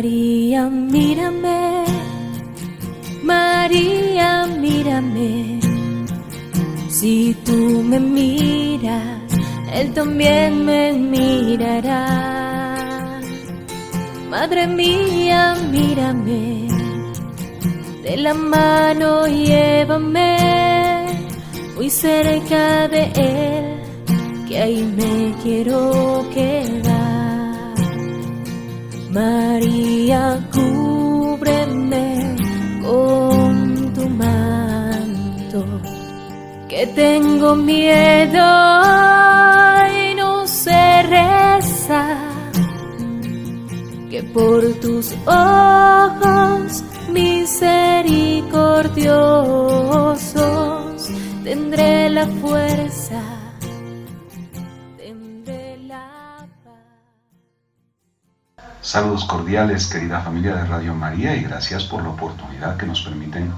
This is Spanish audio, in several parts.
María, mírame, María, mírame. Si tú me miras, Él también me mirará. Madre mía, mírame, de la mano llévame muy cerca de Él, que ahí me quiero quedar. María, cúbreme con tu manto, que tengo miedo y no sé rezar, que por tus ojos misericordiosos tendré la fuerza, tendré la paz. Saludos cordiales, querida familia de Radio María, y gracias por la oportunidad que nos permiten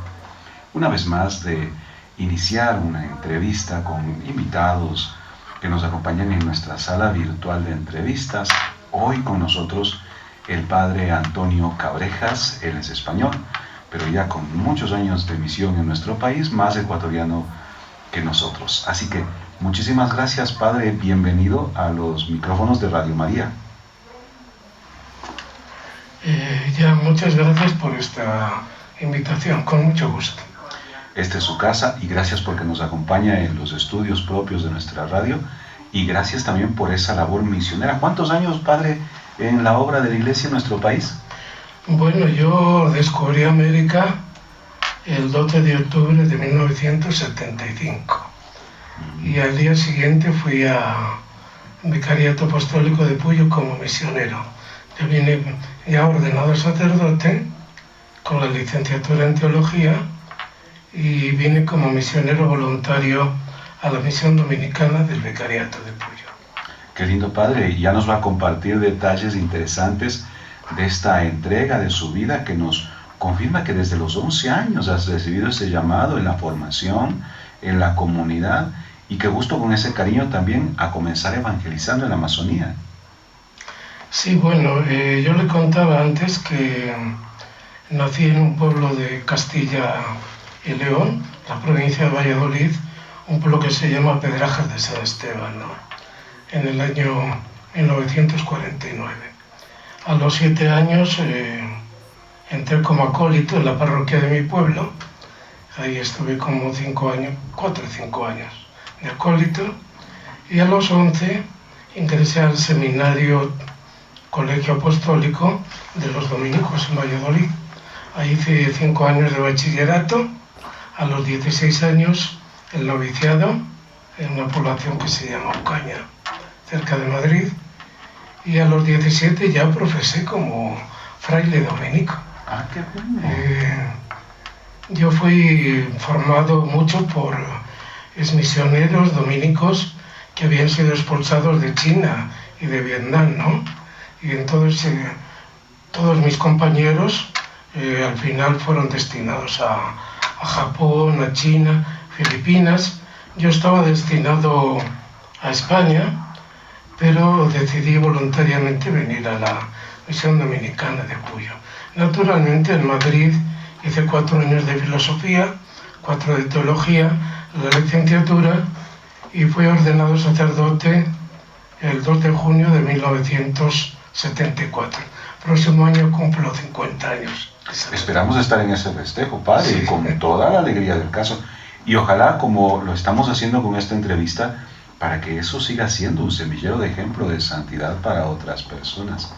una vez más de iniciar una entrevista con invitados que nos acompañan en nuestra sala virtual de entrevistas. Hoy con nosotros el padre Antonio Cabrejas. Él es español, pero ya con muchos años de misión en nuestro país, más ecuatoriano que nosotros. Así que muchísimas gracias, padre, bienvenido a los micrófonos de Radio María. Muchas gracias por esta invitación, con mucho gusto. Esta es su casa y gracias porque nos acompaña en los estudios propios de nuestra radio, y gracias también por esa labor misionera. ¿Cuántos años, padre, en la obra de la Iglesia en nuestro país? Bueno, yo descubrí América el 12 de octubre de 1975 y al día siguiente fui a Vicariato Apostólico de Puyo como misionero. Yo vine ya ordenado sacerdote con la licenciatura en teología y vine como misionero voluntario a la misión dominicana del Vicariato de Puyo. Qué lindo, padre. Ya nos va a compartir detalles interesantes de esta entrega de su vida, que nos confirma que desde los 11 años has recibido ese llamado en la formación, en la comunidad, y que justo con ese cariño también a comenzar evangelizando en la Amazonía. Sí, bueno, yo le contaba antes que nací en un pueblo de Castilla y León, la provincia de Valladolid, un pueblo que se llama Pedrajas de San Esteban, ¿no?, en el año 1949. A los 7 años entré como acólito en la parroquia de mi pueblo. Ahí estuve como 4 o 5 años de acólito, y a los 11 ingresé al seminario Colegio Apostólico de los Dominicos en Valladolid. Ahí hice 5 años de bachillerato. A los 16 años el noviciado en una población que se llama Ocaña, cerca de Madrid, y a los 17 ya profesé como fraile dominico. Ah, qué bueno. Yo fui formado mucho por misioneros dominicos que habían sido expulsados de China y de Vietnam, ¿no? Y entonces todos mis compañeros al final fueron destinados a Japón, a China, Filipinas. Yo estaba destinado a España, pero decidí voluntariamente venir a la misión dominicana de Puyo. Naturalmente en Madrid hice 4 años de filosofía, 4 de teología, la licenciatura, y fui ordenado sacerdote el 2 de junio de 1974. Próximo año cumplo 50 años. Esperamos estar en ese festejo, padre, sí, con toda la alegría del caso. Y ojalá, como lo estamos haciendo con esta entrevista, para que eso siga siendo un semillero de ejemplo de santidad para otras personas.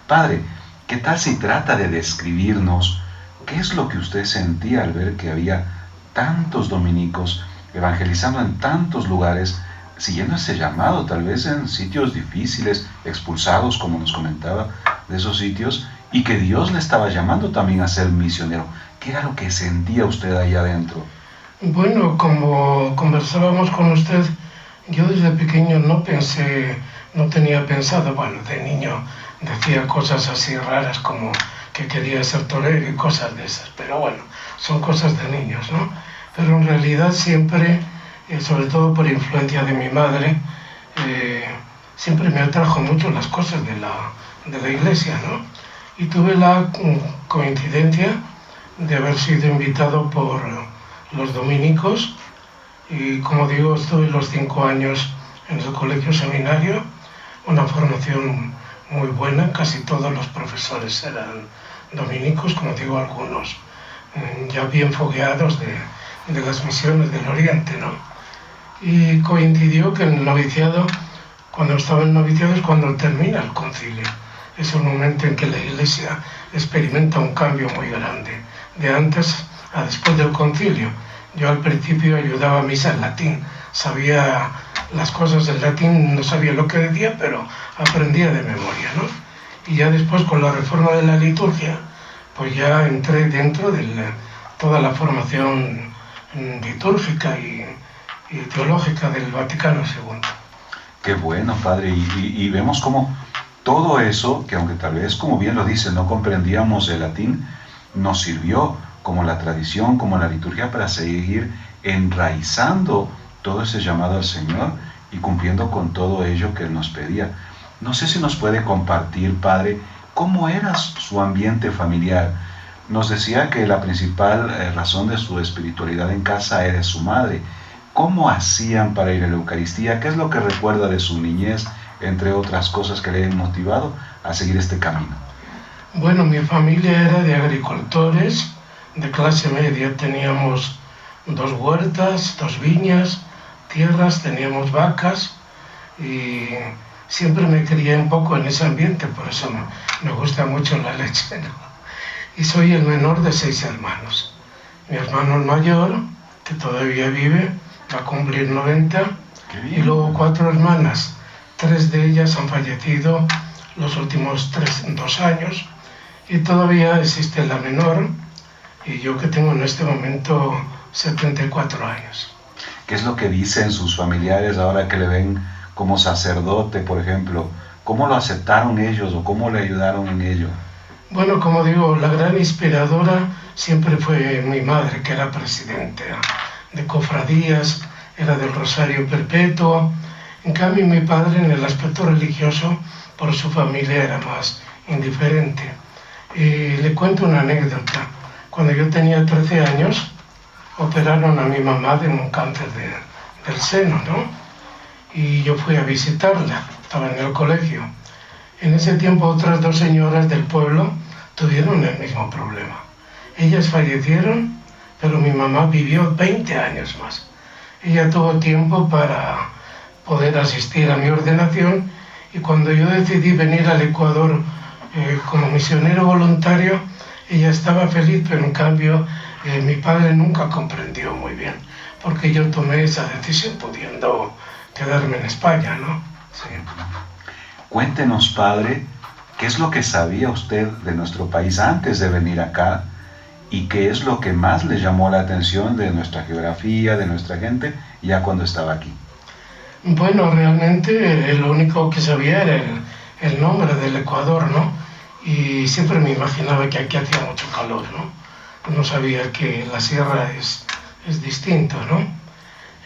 Padre, ¿qué tal si trata de describirnos qué es lo que usted sentía al ver que había tantos dominicos evangelizando en tantos lugares, siguiendo ese llamado, tal vez en sitios difíciles, expulsados, como nos comentaba, de esos sitios, y que Dios le estaba llamando también a ser misionero? ¿Qué era lo que sentía usted ahí adentro? Bueno, como conversábamos con usted, yo desde pequeño no tenía pensado, bueno, de niño decía cosas así raras como que quería ser torero y cosas de esas, pero bueno, son cosas de niños, ¿no? Pero en realidad siempre, sobre todo por influencia de mi madre, siempre me atrajo mucho las cosas de la iglesia, ¿no? Y tuve la coincidencia de haber sido invitado por los dominicos y, como digo, estuve los 5 años en el colegio seminario, una formación muy buena, casi todos los profesores eran dominicos, como digo, algunos ya bien fogueados de las misiones del Oriente, ¿no? Y coincidió que en el noviciado, cuando estaba en el noviciado es cuando termina el concilio. Es un momento en que la Iglesia experimenta un cambio muy grande, de antes a después del concilio. Yo al principio ayudaba a misa en latín, sabía las cosas del latín, no sabía lo que decía, pero aprendía de memoria, ¿no? Y ya después, con la reforma de la liturgia, pues ya entré dentro de toda la formación litúrgica y teológica del Vaticano II. Qué bueno, padre, y vemos cómo todo eso, que aunque tal vez, como bien lo dice, no comprendíamos el latín, nos sirvió como la tradición, como la liturgia, para seguir enraizando todo ese llamado al Señor y cumpliendo con todo ello que Él nos pedía. No sé si nos puede compartir, padre, cómo era su ambiente familiar. Nos decía que la principal razón de su espiritualidad en casa era su madre. ¿Cómo hacían para ir a la Eucaristía? ¿Qué es lo que recuerda de su niñez, entre otras cosas que le han motivado a seguir este camino? Bueno, mi familia era de agricultores de clase media. Teníamos 2 huertas, 2 viñas, tierras, teníamos vacas y siempre me crié un poco en ese ambiente, por eso me gusta mucho la leche, ¿no? Y soy el menor de 6 hermanos. Mi hermano el mayor, que todavía vive, va a cumplir 90, y luego 4 hermanas. 3 de ellas han fallecido los últimos 2 años, y todavía existe la menor, y yo que tengo en este momento 74 años. ¿Qué es lo que dicen sus familiares ahora que le ven como sacerdote, por ejemplo? ¿Cómo lo aceptaron ellos o cómo le ayudaron en ello? Bueno, como digo, la gran inspiradora siempre fue mi madre, que era presidenta de cofradías, era del Rosario Perpetuo. En cambio, mi padre, en el aspecto religioso, por su familia era más indiferente. Le cuento una anécdota. Cuando yo tenía 13 años, operaron a mi mamá de un cáncer del seno, ¿no? Y yo fui a visitarla, estaba en el colegio. En ese tiempo otras 2 señoras del pueblo tuvieron el mismo problema. Ellas fallecieron, pero mi mamá vivió 20 años más. Ella tuvo tiempo para poder asistir a mi ordenación, y cuando yo decidí venir al Ecuador como misionero voluntario, ella estaba feliz, pero en cambio mi padre nunca comprendió muy bien, porque yo tomé esa decisión pudiendo quedarme en España, ¿no? Sí. Cuéntenos, padre, ¿qué es lo que sabía usted de nuestro país antes de venir acá? ¿Y qué es lo que más le llamó la atención de nuestra geografía, de nuestra gente, ya cuando estaba aquí? Bueno, realmente lo único que sabía era el nombre del Ecuador, ¿no? Y siempre me imaginaba que aquí hacía mucho calor, ¿no? No sabía que la sierra es distinto, ¿no?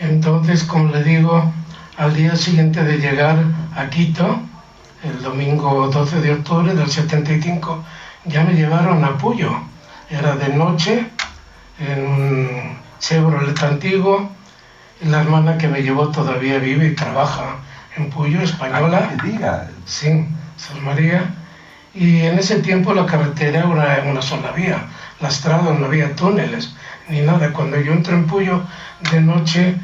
Entonces, como le digo, al día siguiente de llegar a Quito, el domingo 12 de octubre del 75, ya me llevaron a Puyo. Era de noche, en un Chevrolet antiguo, y la hermana que me llevó todavía vive y trabaja en Puyo, española. ¿Qué diga? Sí, Sor María. Y en ese tiempo la carretera era una sola vía, lastrado, no había túneles ni nada. Cuando yo entré en Puyo de noche,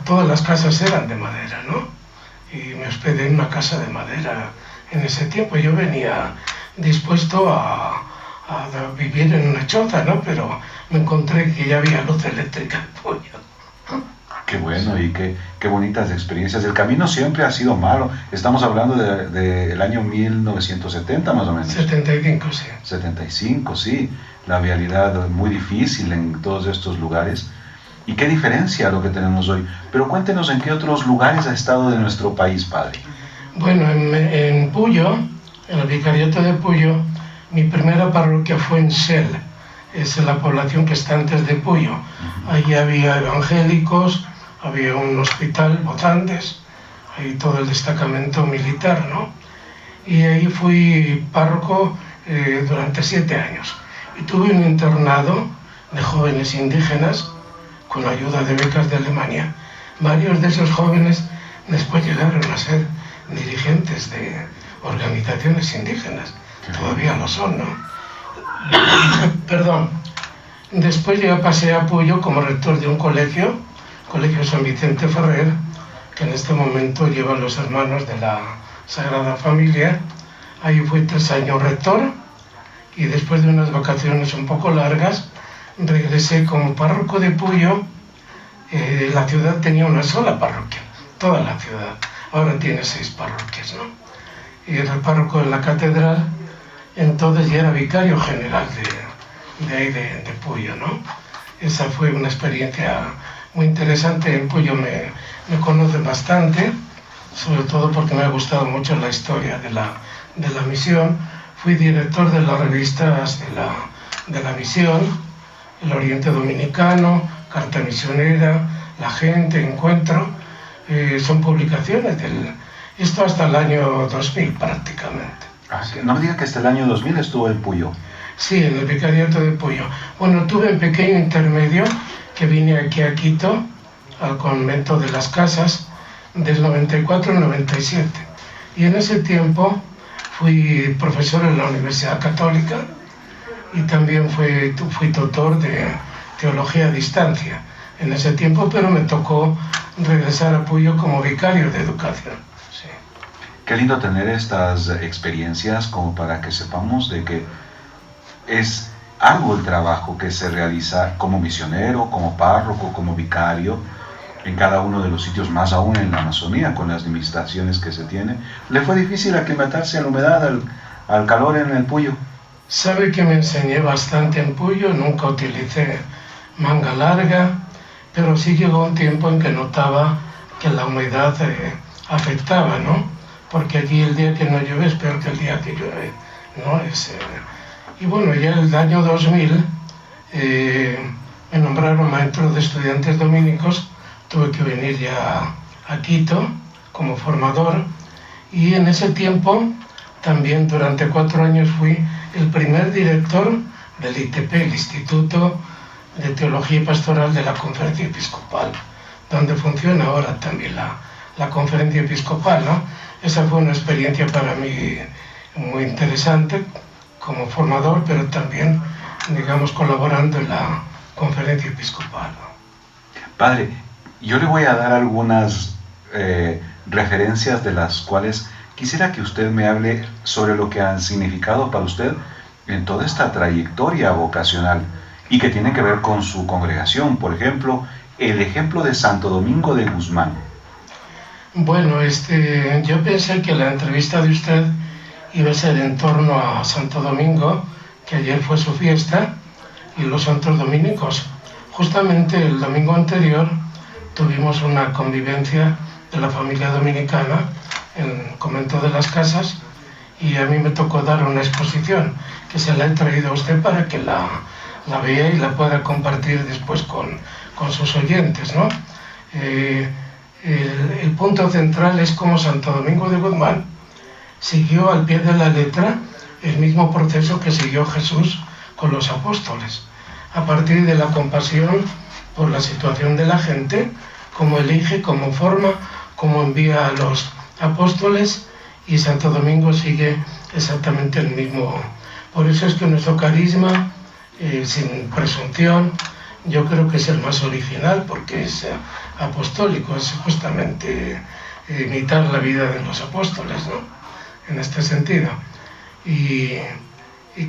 todas las casas eran de madera, ¿no? Y me hospedé en una casa de madera. En ese tiempo yo venía dispuesto a vivir en una choza, ¿no? Pero me encontré que ya había luz eléctrica en Puyo. Qué bueno y qué bonitas experiencias. El camino siempre ha sido malo. Estamos hablando del año 1970 más o menos. 75, sí. 75, sí. La vialidad muy difícil en todos estos lugares. Y qué diferencia a lo que tenemos hoy. Pero cuéntenos en qué otros lugares ha estado de nuestro país, padre. Bueno, en Puyo, en el vicariato de Puyo, mi primera parroquia fue en Sel. Es la población que está antes de Puyo. Allí había evangélicos, había un hospital, Botantes, ahí todo el destacamento militar, ¿no? Y ahí fui párroco durante 7 años. Y tuve un internado de jóvenes indígenas con la ayuda de becas de Alemania. Varios de esos jóvenes después llegaron a ser dirigentes de organizaciones indígenas. Todavía lo son, ¿no? Perdón. Después ya pasé a Puyo como rector de un colegio, Colegio San Vicente Ferrer, que en este momento llevan los hermanos de la Sagrada Familia. Ahí fui 3 años rector y después de unas vacaciones un poco largas regresé como párroco de Puyo. La ciudad tenía una sola parroquia, toda la ciudad. Ahora tiene 6 parroquias, ¿no? Y era el párroco de la catedral, entonces ya era vicario general de ahí de Puyo, ¿no? Esa fue una experiencia muy interesante. En Puyo me conocen bastante, sobre todo porque me ha gustado mucho la historia de la misión. Fui director de las revistas de la misión, El Oriente Dominicano, Carta Misionera, La Gente, Encuentro. Son publicaciones esto hasta el año 2000 prácticamente. No me diga que hasta el año 2000 estuvo en Puyo. Sí, en el vicariato de Puyo. Bueno, tuve un pequeño intermedio que vine aquí a Quito, al convento de las Casas, del 94 al 97. Y en ese tiempo fui profesor en la Universidad Católica y también fui tutor de teología a distancia en ese tiempo, pero me tocó regresar a Puyo como vicario de educación. Sí. Qué lindo tener estas experiencias como para que sepamos de que es algo el trabajo que se realiza como misionero, como párroco, como vicario, en cada uno de los sitios, más aún en la Amazonía, con las limitaciones que se tienen. ¿Le fue difícil aclimatarse a la humedad, al calor en el Puyo? Sabe que me enseñé bastante en Puyo, nunca utilicé manga larga, pero sí llegó un tiempo en que notaba que la humedad afectaba, ¿no? Porque allí el día que no llueve es peor que el día que llueve, ¿no? Y bueno, ya en el año 2000 me nombraron maestro de estudiantes dominicos, tuve que venir ya a Quito como formador y en ese tiempo también durante 4 años fui el primer director del ITP, el Instituto de Teología y Pastoral de la Conferencia Episcopal, donde funciona ahora también la Conferencia Episcopal, ¿no? Esa fue una experiencia para mí muy interesante como formador, pero también, digamos, colaborando en la Conferencia Episcopal. Padre, yo le voy a dar algunas referencias de las cuales quisiera que usted me hable sobre lo que han significado para usted en toda esta trayectoria vocacional y que tiene que ver con su congregación. Por ejemplo, el ejemplo de Santo Domingo de Guzmán. Bueno, yo pensé que la entrevista de usted iba a ser en torno a Santo Domingo, que ayer fue su fiesta, y los santos dominicos. Justamente el domingo anterior tuvimos una convivencia de la familia dominicana en el convento de las Casas y a mí me tocó dar una exposición que se la he traído a usted para que la vea y la pueda compartir después con sus oyentes, ¿no? El punto central es cómo Santo Domingo de Guzmán siguió al pie de la letra el mismo proceso que siguió Jesús con los apóstoles, a partir de la compasión por la situación de la gente, cómo elige, cómo forma, cómo envía a los apóstoles, y Santo Domingo sigue exactamente el mismo. Por eso es que nuestro carisma, sin presunción, yo creo que es el más original, porque es apostólico, es justamente imitar la vida de los apóstoles, ¿no? En este sentido. Y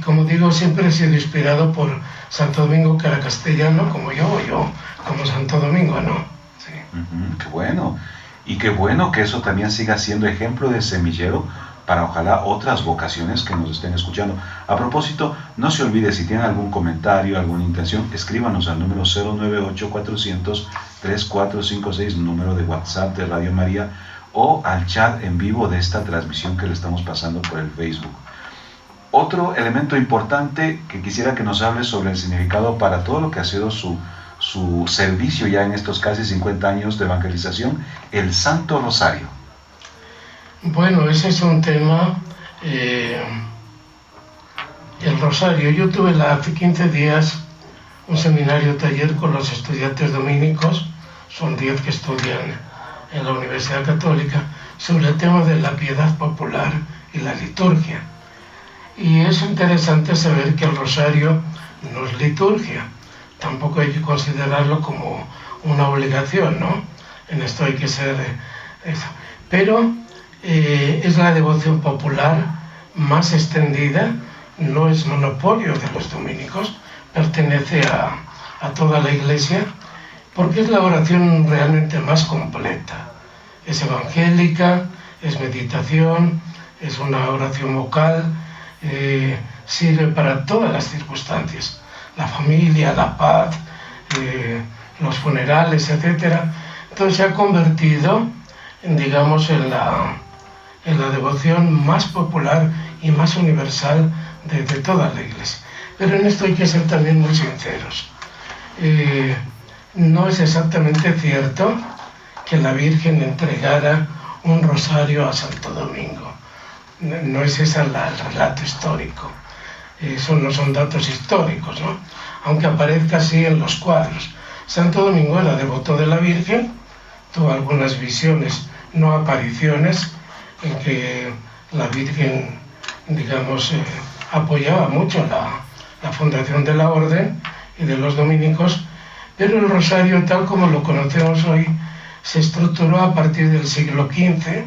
como digo, siempre he sido inspirado por Santo Domingo, que era castellano, como yo como Santo Domingo, ¿no? Sí. Qué bueno. Y qué bueno que eso también siga siendo ejemplo de semillero para ojalá otras vocaciones que nos estén escuchando. A propósito, no se olvide, si tienen algún comentario, alguna intención, escríbanos al número 098-400-3456, número de WhatsApp de Radio María, o al chat en vivo de esta transmisión que le estamos pasando por el Facebook. Otro elemento importante que quisiera que nos hable sobre el significado para todo lo que ha sido su servicio ya en estos casi 50 años de evangelización, el Santo Rosario. el rosario. Yo tuve hace 15 días un seminario taller con los estudiantes dominicos, son 10 que estudian en la Universidad Católica, sobre el tema de la piedad popular y la liturgia. Y es interesante saber que el rosario no es liturgia, tampoco hay que considerarlo como una obligación, ¿no? En esto hay que ser eso. Pero es la devoción popular más extendida, no es monopolio de los dominicos, pertenece a toda la Iglesia, porque es la oración realmente más completa. Es evangélica, es meditación, es una oración vocal, sirve para todas las circunstancias, la familia, la paz, los funerales, etc. Entonces se ha convertido, digamos, en la devoción más popular y más universal de toda la Iglesia. Pero en esto hay que ser también muy sinceros. No es exactamente cierto que la Virgen entregara un rosario a Santo Domingo. No es ese el relato histórico. Eso no son datos históricos, ¿no? Aunque aparezca así en los cuadros. Santo Domingo era devoto de la Virgen, tuvo algunas visiones, no apariciones, en que la Virgen, digamos, apoyaba mucho la fundación de la Orden y de los dominicos, pero el rosario, tal como lo conocemos hoy, se estructuró a partir del siglo XV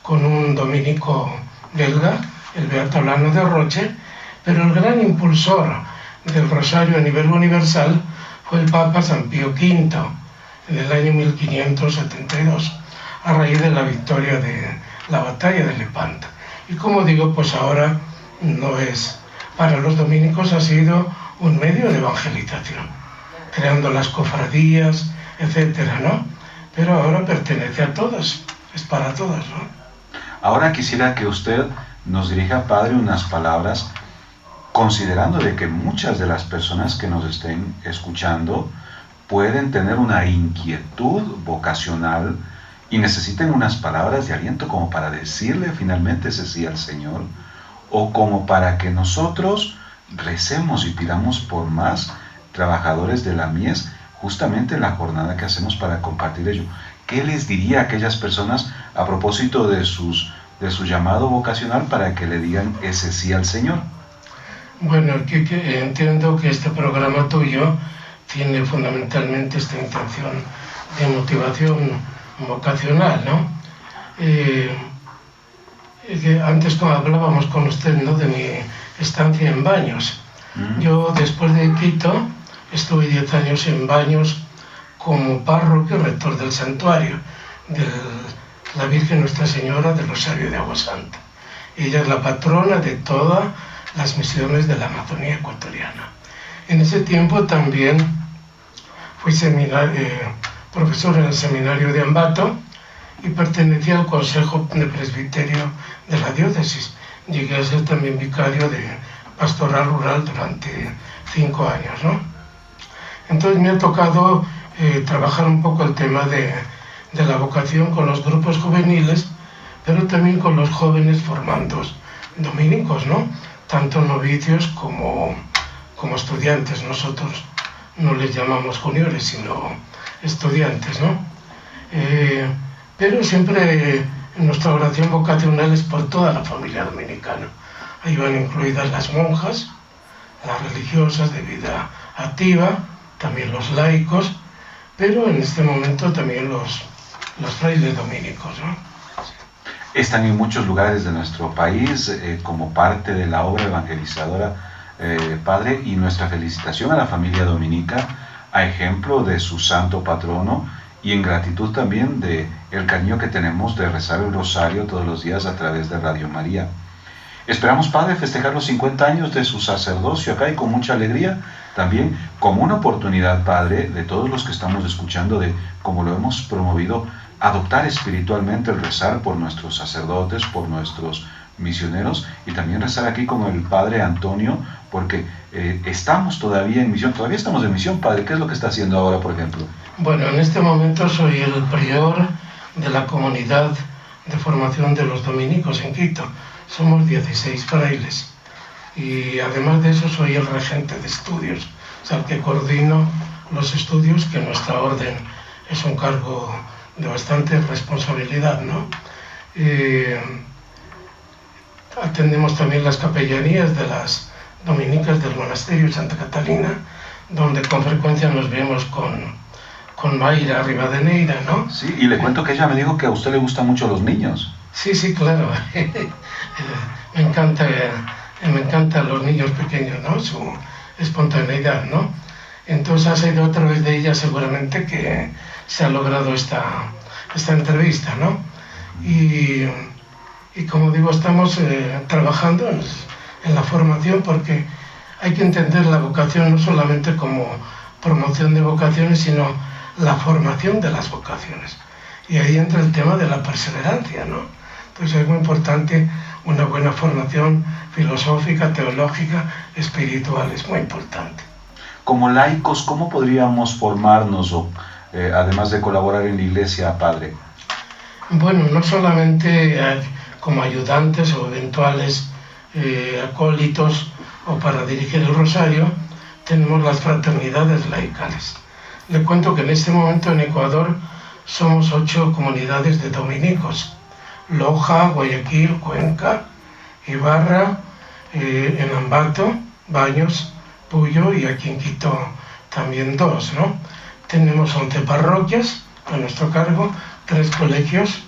con un dominico belga, el Beato Olano de Roche, pero el gran impulsor del rosario a nivel universal fue el Papa San Pío V en el año 1572, a raíz de la victoria de la batalla de Lepanto. Y como digo, pues ahora no es, para los dominicos ha sido un medio de evangelización, creando las cofradías, etcétera, ¿no? Pero ahora pertenece a todos, es para todos, ¿no? Ahora quisiera que usted nos dirija, Padre, unas palabras, considerando de que muchas de las personas que nos estén escuchando pueden tener una inquietud vocacional y necesiten unas palabras de aliento como para decirle finalmente ese sí al Señor, o como para que nosotros recemos y pidamos por más trabajadores de la mies, justamente en la jornada que hacemos para compartir ello. ¿Qué les diría a aquellas personas a propósito de su llamado vocacional para que le digan ese sí al Señor? Bueno, entiendo que este programa tuyo tiene fundamentalmente esta intención de motivación vocacional, ¿no? Antes cuando hablábamos con usted, ¿no?, de mi estancia en Baños. Yo, después de Quito, estuve 10 años en Baños como párroco y rector del santuario de la Virgen Nuestra Señora del Rosario de Agua Santa. Ella es la patrona de todas las misiones de la Amazonía ecuatoriana. En ese tiempo también fui profesor en el seminario de Ambato y pertenecía al Consejo de Presbiterio de la diócesis. Llegué a ser también vicario de pastoral rural durante 5 años, ¿no? Entonces me ha tocado trabajar un poco el tema de la vocación con los grupos juveniles, pero también con los jóvenes formandos dominicos, ¿no? Tanto novicios como estudiantes. Nosotros no les llamamos juniores, sino estudiantes, ¿no? Pero siempre nuestra oración vocacional es por toda la familia dominicana. Ahí van incluidas las monjas, las religiosas de vida activa, también los laicos, pero en este momento también los frailes dominicos, ¿no? Están en muchos lugares de nuestro país como parte de la obra evangelizadora, Padre, y nuestra felicitación a la familia dominica, a ejemplo de su santo patrono, y en gratitud también de el cariño que tenemos de rezar el rosario todos los días a través de Radio María. Esperamos, Padre, festejar los 50 años de su sacerdocio acá y con mucha alegría, también como una oportunidad, Padre, de todos los que estamos escuchando, de, como lo hemos promovido, adoptar espiritualmente el rezar por nuestros sacerdotes, por nuestros misioneros, y también rezar aquí como el Padre Antonio, porque estamos todavía en misión. Todavía estamos en misión, Padre. ¿Qué es lo que está haciendo ahora, por ejemplo? Bueno, en este momento soy el prior de la comunidad de formación de los dominicos en Quito. Somos 16 frailes. y además de eso soy el regente de estudios, o sea, el que coordino los estudios, que en nuestra orden es un cargo de bastante responsabilidad, ¿no? Atendemos también las capellanías de las dominicas del monasterio Santa Catalina, donde con frecuencia nos vemos con Mayra Rivadeneira, ¿no? Sí, y le cuento que ella me dijo que a usted le gustan mucho los niños. Sí, sí, claro. Me encantan los niños pequeños, ¿no? Su espontaneidad, ¿no? Entonces ha sido a través de ella seguramente que se ha logrado esta entrevista, ¿no? Y como digo, estamos trabajando en la formación, porque hay que entender la vocación no solamente como promoción de vocaciones, sino la formación de las vocaciones. Y ahí entra el tema de la perseverancia, ¿no? Entonces es muy importante una buena formación filosófica, teológica, espiritual, es muy importante. Como laicos, ¿cómo podríamos formarnos, además de colaborar en la iglesia, padre? Bueno, no solamente como ayudantes o eventuales acólitos o para dirigir el rosario, tenemos las fraternidades laicales. Le cuento que en este momento en Ecuador somos 8 comunidades de dominicos: Loja, Guayaquil, Cuenca, Ibarra, en Ambato, Baños, Puyo, y aquí en Quito también 2, ¿no? Tenemos 11 parroquias a nuestro cargo, 3 colegios,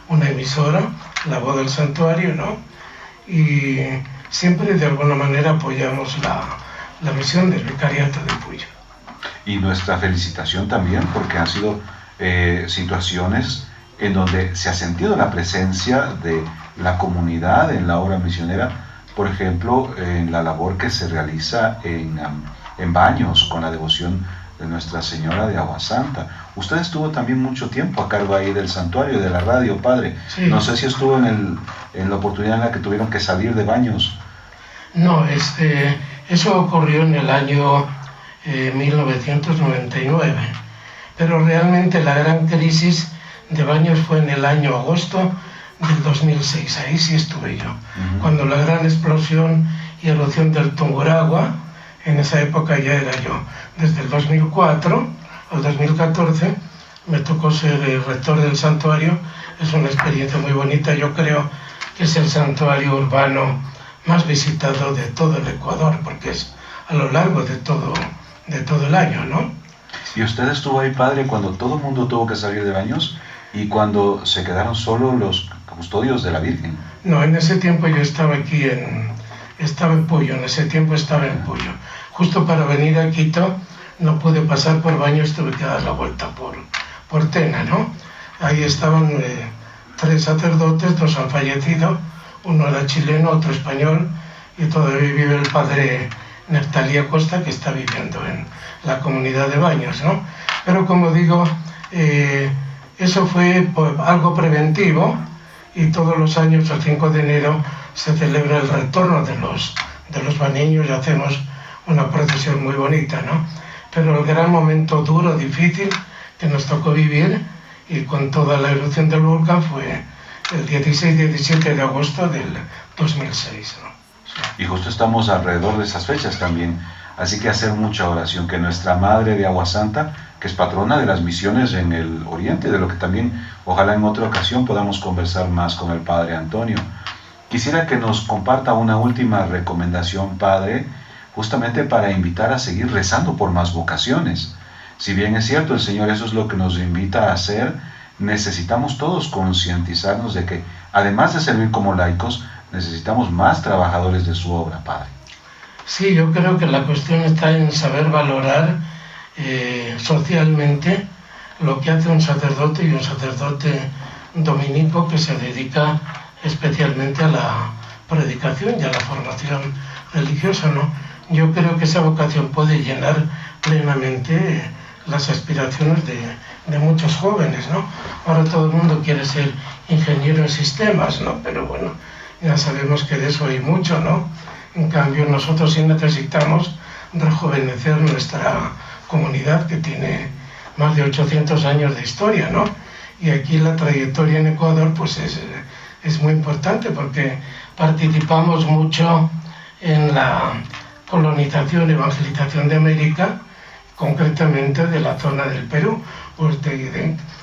una emisora, La Voz del Santuario, ¿no? Y siempre de alguna manera apoyamos la misión del Vicariato de Puyo. Y nuestra felicitación también, porque han sido situaciones en donde se ha sentido la presencia de la comunidad en la obra misionera, por ejemplo, en la labor que se realiza en Baños con la devoción de Nuestra Señora de Agua Santa. Usted estuvo también mucho tiempo a cargo ahí del santuario, de la radio, padre. Sí. No sé si estuvo en la oportunidad en la que tuvieron que salir de Baños. No, eso ocurrió en el año 1999, pero realmente la gran crisis de Baños fue en el año agosto del 2006, ahí sí estuve yo, cuando la gran explosión y erupción del Tungurahua, en esa época ya era yo. Desde el 2004 al 2014 me tocó ser el rector del santuario. Es una experiencia muy bonita, yo creo que es el santuario urbano más visitado de todo el Ecuador, porque es a lo largo de todo el año, ¿no? ¿Y usted estuvo ahí, padre, cuando todo el mundo tuvo que salir de Baños y cuando se quedaron solo los custodios de la Virgen? No, en ese tiempo yo estaba aquí estaba en Puyo, Justo para venir a Quito no pude pasar por Baños, tuve que dar la vuelta por Tena, ¿no? Ahí estaban 3 sacerdotes, 2 han fallecido, uno era chileno, otro español, y todavía vive el padre Neftalí Acosta, que está viviendo en la comunidad de Baños, ¿no? Pero como digo, eso fue algo preventivo, y todos los años, el 5 de enero, se celebra el retorno de los baneños y hacemos una procesión muy bonita, ¿no? Pero el gran momento duro, difícil, que nos tocó vivir, y con toda la erupción del volcán, fue el 16-17 de agosto del 2006, ¿no? Y justo estamos alrededor de esas fechas también, así que hacer mucha oración, que nuestra Madre de Agua Santa, que es patrona de las misiones en el Oriente, de lo que también ojalá en otra ocasión podamos conversar más con el Padre Antonio. Quisiera que nos comparta una última recomendación, padre, justamente para invitar a seguir rezando por más vocaciones. Si bien es cierto, el Señor eso es lo que nos invita a hacer, necesitamos todos concientizarnos de que, además de servir como laicos, necesitamos más trabajadores de su obra, padre. Sí, yo creo que la cuestión está en saber valorar socialmente lo que hace un sacerdote, y un sacerdote dominico que se dedica especialmente a la predicación y a la formación religiosa, ¿no? Yo creo que esa vocación puede llenar plenamente las aspiraciones de muchos jóvenes, ¿no? Ahora todo el mundo quiere ser ingeniero en sistemas, ¿no? Pero bueno, ya sabemos que de eso hay mucho, ¿no? En cambio, nosotros sí necesitamos rejuvenecer nuestra comunidad, que tiene más de 800 años de historia, ¿no? Y aquí la trayectoria en Ecuador pues es muy importante, porque participamos mucho en la colonización, evangelización de América, concretamente de la zona del Perú, pues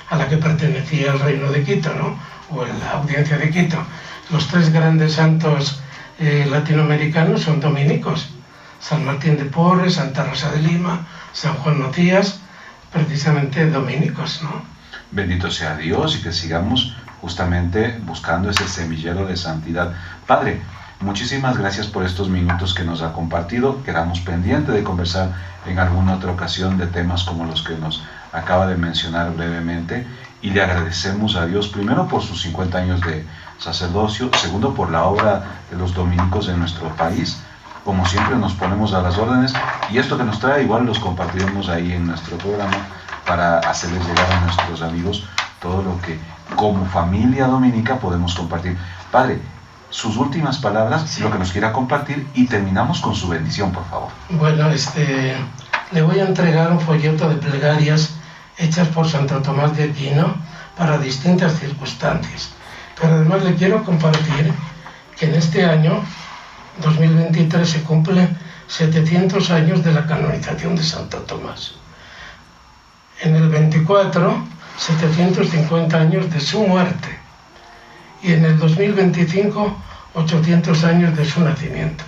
a la que pertenecía el Reino de Quito, ¿no? O la Audiencia de Quito. Los 3 grandes santos latinoamericanos son dominicos: San Martín de Porres, Santa Rosa de Lima, San Juan Macías, precisamente dominicos, ¿no? Bendito sea Dios y que sigamos justamente buscando ese semillero de santidad. Padre, muchísimas gracias por estos minutos que nos ha compartido. Quedamos pendientes de conversar en alguna otra ocasión de temas como los que nos acaba de mencionar brevemente, y le agradecemos a Dios primero por sus 50 años de sacerdocio, segundo por la obra de los dominicos en nuestro país. Como siempre nos ponemos a las órdenes, y esto que nos trae igual los compartiremos ahí en nuestro programa para hacerles llegar a nuestros amigos todo lo que como familia dominica podemos compartir. Padre, sus últimas palabras, sí, lo que nos quiera compartir, y terminamos con su bendición, por favor. Bueno, le voy a entregar un folleto de plegarias hechas por Santo Tomás de Aquino para distintas circunstancias. Pero además le quiero compartir que en este año 2023 se cumplen 700 años de la canonización de Santo Tomás. En el 24, 750 años de su muerte. Y en el 2025, 800 años de su nacimiento.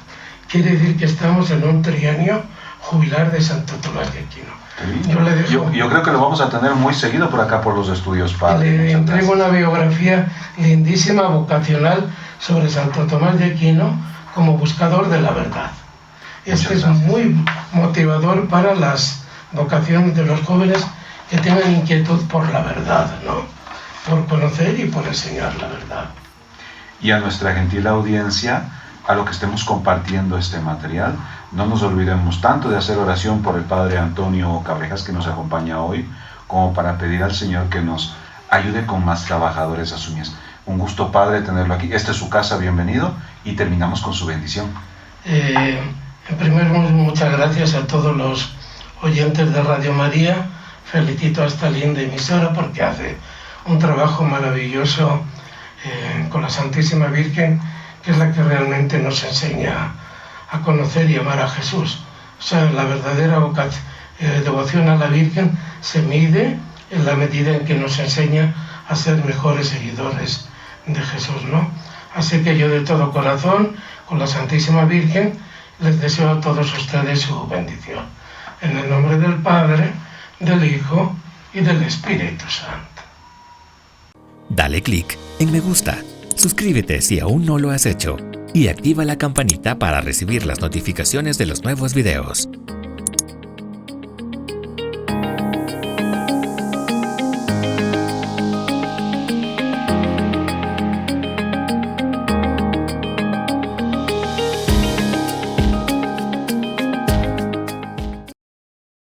Quiere decir que estamos en un trienio jubilar de Santo Tomás de Aquino. Sí. Yo creo que lo vamos a tener muy seguido por acá por los estudios, padre. Le entrego una biografía lindísima, vocacional, sobre Santo Tomás de Aquino como buscador de la verdad. Este es muy motivador para las vocaciones de los jóvenes que tengan inquietud por la verdad, ¿no? Por conocer y por enseñar la verdad. Y a nuestra gentil audiencia, a lo que estemos compartiendo este material, no nos olvidemos tanto de hacer oración por el Padre Antonio Cabrejas, que nos acompaña hoy, como para pedir al Señor que nos ayude con más trabajadores a su mies. Un gusto, Padre, tenerlo aquí. Esta es su casa, bienvenido, y terminamos con su bendición. En primer lugar, muchas gracias a todos los oyentes de Radio María. Felicito a esta linda emisora porque hace un trabajo maravilloso con la Santísima Virgen, que es la que realmente nos enseña a conocer y amar a Jesús. O sea, la verdadera devoción a la Virgen se mide en la medida en que nos enseña a ser mejores seguidores de Jesús, ¿no? Así que yo de todo corazón, con la Santísima Virgen, les deseo a todos ustedes su bendición. En el nombre del Padre, del Hijo y del Espíritu Santo. Dale clic en me gusta, suscríbete si aún no lo has hecho y activa la campanita para recibir las notificaciones de los nuevos videos.